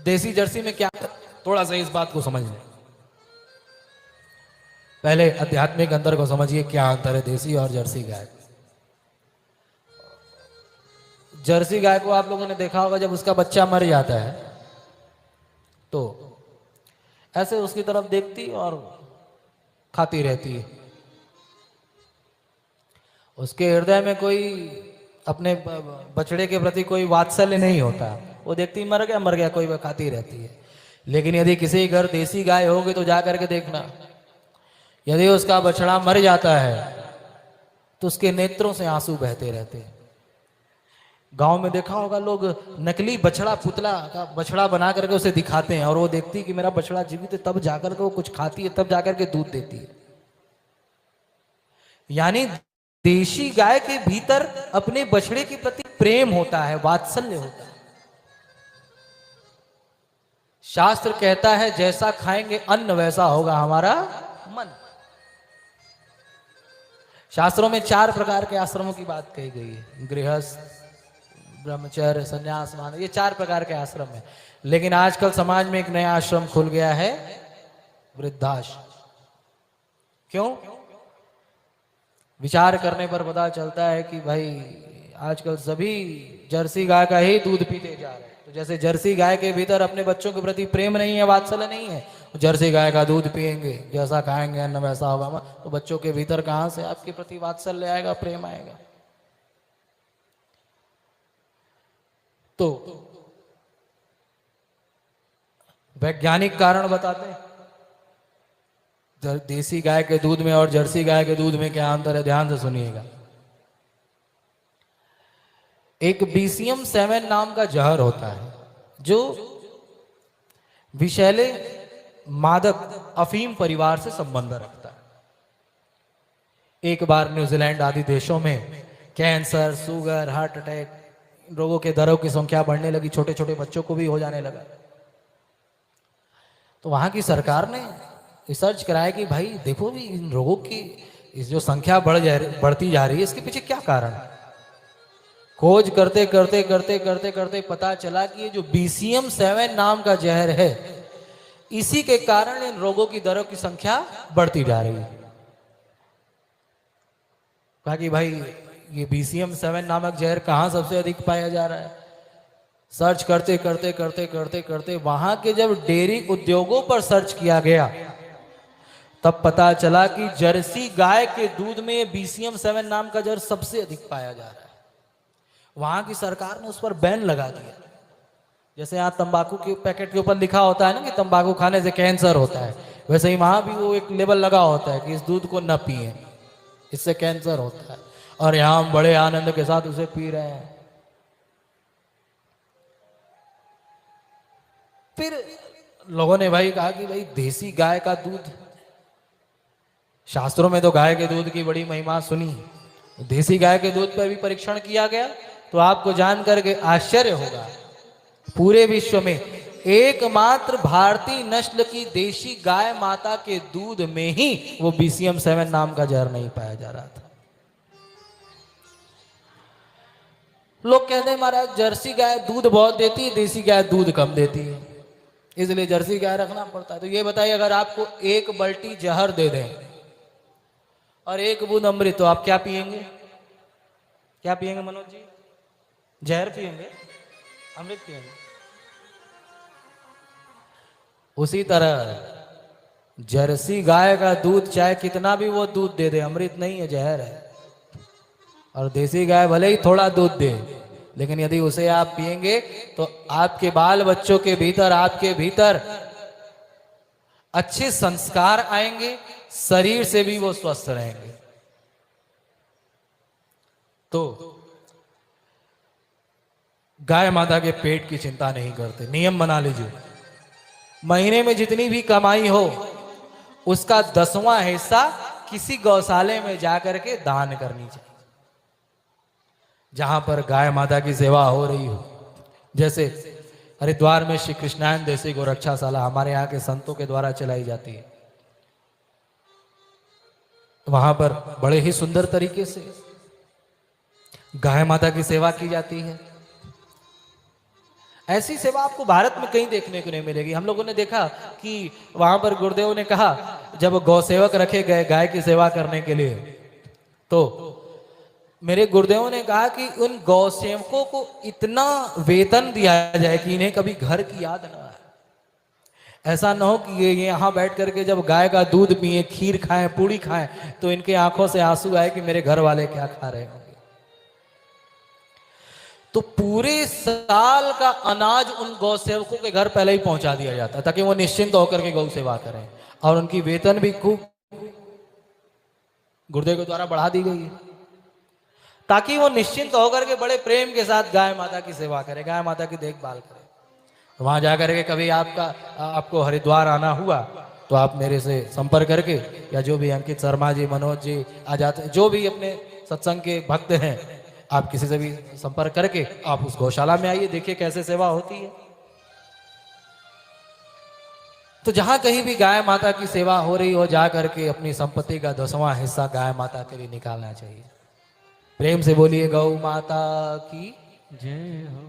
देसी जर्सी में क्या, थोड़ा सा इस बात को समझ लें। पहले आध्यात्मिक अंतर को समझिए, क्या अंतर है देसी और जर्सी गाय। जर्सी गाय को आप लोगों ने देखा होगा, जब उसका बच्चा मर जाता है तो ऐसे उसकी तरफ देखती और खाती रहती है। उसके हृदय में कोई अपने बछड़े के प्रति कोई वात्सल्य नहीं होता। वो देखती मर गया कोई, वह खाती रहती है। लेकिन यदि किसी घर देसी गाय होगी तो जा करके देखना, यदि उसका बछड़ा मर जाता है तो उसके नेत्रों से आंसू बहते रहते हैं। गांव में देखा होगा लोग नकली बछड़ा, पुतला का बछड़ा बना करके उसे दिखाते हैं, और वो देखती कि मेरा बछड़ा जीवित है, तब जाकर के वो कुछ खाती है, तब जाकर के दूध देती है। यानी देशी गाय के भीतर अपने बछड़े के प्रति प्रेम होता है, वात्सल्य होता है। शास्त्र कहता है जैसा खाएंगे अन्न वैसा होगा हमारा मन। शास्त्रों में 4 प्रकार के आश्रमों की बात कही गई है, गृहस्थ, ब्रह्मचर्य, संन्यास, मान, ये 4 प्रकार के आश्रम है। लेकिन आजकल समाज में एक नया आश्रम खुल गया है, वृद्धाश्रम। क्यों? विचार करने पर पता चलता है कि भाई आजकल सभी जर्सी गाय का ही दूध पीते जा रहे हैं। तो जैसे जर्सी गाय के भीतर अपने बच्चों के प्रति प्रेम नहीं है, वात्सल्य नहीं है, जर्सी गाय का दूध पिएंगे, जैसा खाएंगे अन्न वैसा होगा, तो बच्चों के भीतर कहां से आपके प्रति वात्सल्य आएगा, प्रेम आएगा? तो वैज्ञानिक कारण बताते हैं देसी गाय के दूध में और जर्सी गाय के दूध में क्या अंतर है, ध्यान से सुनिएगा। एक BCM 7 नाम का जहर होता है जो विषैले मादक अफीम परिवार से संबंध रखता है। एक बार न्यूजीलैंड आदि देशों में कैंसर, शुगर, हार्ट अटैक रोगों के दरों की संख्या बढ़ने लगी, छोटे छोटे बच्चों को भी हो जाने लगा। तो वहां की सरकार ने रिसर्च कराया कि भाई देखो भी इन रोगों की इस जो संख्या बढ़ती जा रही है, इसके पीछे क्या कारण है। खोज करते करते करते करते करते पता चला कि ये जो BCM 7 नाम का जहर है, इसी के कारण इन रोगों की दरों की संख्या बढ़ती जा रही है। कहा कि भाई ये BCM 7 नामक जहर कहां सबसे अधिक पाया जा रहा है। सर्च करते करते करते करते करते वहां के जब डेयरी उद्योगों पर सर्च किया गया, तब पता चला कि जर्सी गाय के दूध में BCM 7 नाम का जहर सबसे अधिक पाया जा रहा है। वहां की सरकार ने उस पर बैन लगा दिया। जैसे यहाँ तंबाकू के पैकेट के ऊपर लिखा होता है ना कि तंबाकू खाने से कैंसर होता है, वैसे ही वहां भी वो एक लेबल लगा होता है कि इस दूध को न पिए, इससे कैंसर होता है। और यहां हम बड़े आनंद के साथ उसे पी रहे हैं। फिर लोगों ने भाई कहा कि भाई देसी गाय का दूध, शास्त्रों में तो गाय के दूध की बड़ी महिमा सुनी, देसी गाय के दूध पर भी परीक्षण किया गया। तो आपको जानकर के आश्चर्य होगा, पूरे विश्व में एकमात्र भारतीय नस्ल की देशी गाय माता के दूध में ही वो BCM 7 नाम का जहर नहीं पाया जा रहा था। लोग कहते हैं महाराज जर्सी गाय दूध बहुत देती है, देसी गाय दूध कम देती है, इसलिए जर्सी गाय रखना पड़ता है। तो ये बताइए, अगर आपको 1 बाल्टी जहर दे दें और 1 बूंद अमृत, तो आप क्या पिएंगे? क्या पिएंगे मनोज जी? जहर पिएंगे, अमृत पिएंगे? उसी तरह जर्सी गाय का दूध चाहे कितना भी वो दूध दे दे, अमृत नहीं है, जहर है। और देसी गाय भले ही थोड़ा दूध दे, लेकिन यदि उसे आप पिएंगे तो आपके बाल बच्चों के भीतर, आपके भीतर अच्छे संस्कार आएंगे, शरीर से भी वो स्वस्थ रहेंगे। तो गाय माता के पेट की चिंता नहीं करते। नियम बना लीजिए, महीने में जितनी भी कमाई हो उसका 10वां हिस्सा किसी गौशाले में जाकर के दान करनी चाहिए, जहां पर गाय माता की सेवा हो रही हो। जैसे हरिद्वार में श्री कृष्णायन देसी गोरक्षाशाला हमारे यहाँ के संतों के द्वारा चलाई जाती है। वहां पर बड़े ही सुंदर तरीके से गाय माता की सेवा की जाती है। ऐसी सेवा आपको भारत में कहीं देखने को नहीं मिलेगी। हम लोगों ने देखा कि वहां पर गुरुदेव ने कहा, जब गौ सेवक रखे गए गाय की सेवा करने के लिए, तो मेरे गुरुदेव ने कहा कि उन गौ सेवकों को इतना वेतन दिया जाए कि इन्हें कभी घर की याद ना आए। ऐसा ना हो कि ये यहाँ बैठ करके जब गाय का दूध पिए, खीर खाएं, पूड़ी खाएं, तो इनके आंखों से आंसू आए कि मेरे घर वाले क्या खा रहे होंगे। तो पूरे साल का अनाज उन गौ सेवकों के घर पहले ही पहुंचा दिया जाता है, ताकि वो निश्चिंत होकर के गौ सेवा करें, और उनकी वेतन भी खूब गुरुदेव के द्वारा बढ़ा दी गई है, ताकि वो निश्चिंत होकर के बड़े प्रेम के साथ गाय माता की सेवा करे, गाय माता की देखभाल करे। वहां जाकर के कभी आपको हरिद्वार आना हुआ तो आप मेरे से संपर्क करके, या जो भी अंकित शर्मा जी, मनोज जी आ जाते, जो भी अपने सत्संग के भक्त हैं, आप किसी से भी संपर्क करके आप उस गौशाला में आइए, देखिए कैसे सेवा होती है। तो जहां कहीं भी गाय माता की सेवा हो रही हो, जा करके अपनी संपत्ति का 10वां हिस्सा गाय माता के लिए निकालना चाहिए। प्रेम से बोलिए गौ माता की जय हो।